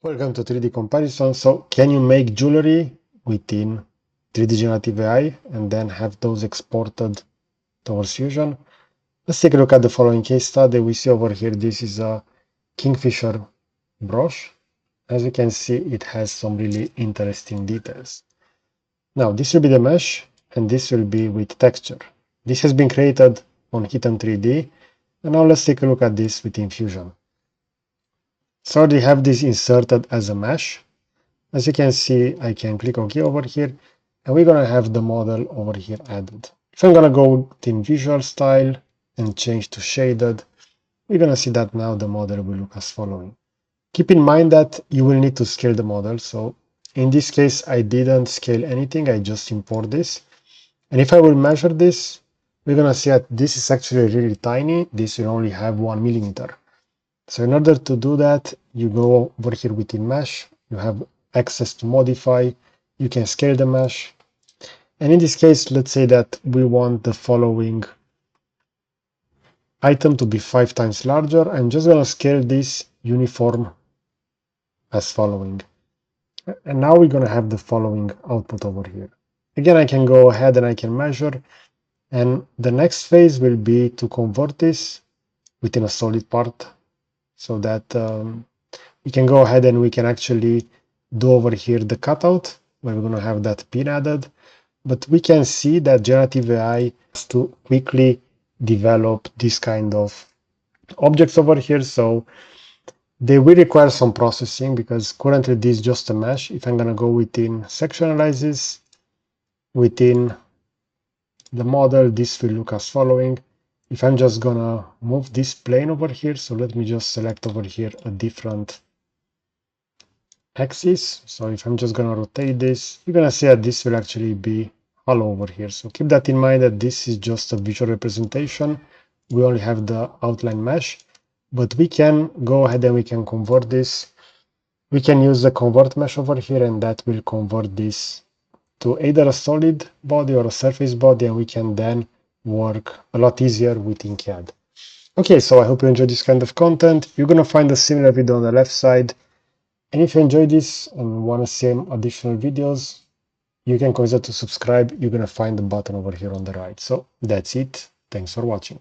Welcome to 3D comparison. So can you make jewelry within 3D generative AI and then have those exported towards Fusion? Let's take a look at the following case study. We see over here, this is a Kingfisher Brooch. As you can see, it has some really interesting details. Now, this will be the mesh and this will be with texture. This has been created on HiTEM3D. And now let's take a look at this within Fusion. So I already have this inserted as a mesh. As you can see, I can click OK over here, and we're going to have the model over here added. If I'm going to go in visual style and change to shaded, we're going to see that now the model will look as following. Keep in mind that you will need to scale the model. So in this case, I didn't scale anything. I just import this. And if I will measure this, we're going to see that this is actually really tiny. This will only have 1 millimeter. So in order to do that, you go over here within mesh, you have access to modify, you can scale the mesh. And in this case, let's say that we want the following item to be 5 times larger. I'm just going to scale this uniform as following. And now we're going to have the following output over here. Again, I can go ahead and I can measure. And the next phase will be to convert this within a solid part, so that we can go ahead and we can actually do over here the cutout, where we're going to have that pin added. But we can see that generative AI has to quickly develop this kind of objects over here. So they will require some processing, because currently this is just a mesh. If I'm going to go within section analysis, within the model, this will look as following. If I'm just gonna move this plane over here, so let me just select over here a different axis. So if I'm just gonna rotate this, you're gonna see that this will actually be hollow over here. So keep that in mind, that this is just a visual representation. We only have the outline mesh, but we can go ahead and we can convert this. We can use the convert mesh over here, and that will convert this to either a solid body or a surface body, and we can then work a lot easier within CAD. Okay, so I hope you enjoyed this kind of content. You're going to find a similar video on the left side. And if you enjoyed this and want to see additional videos, you can consider to subscribe. You're going to find the button over here on the right. So that's it. Thanks for watching.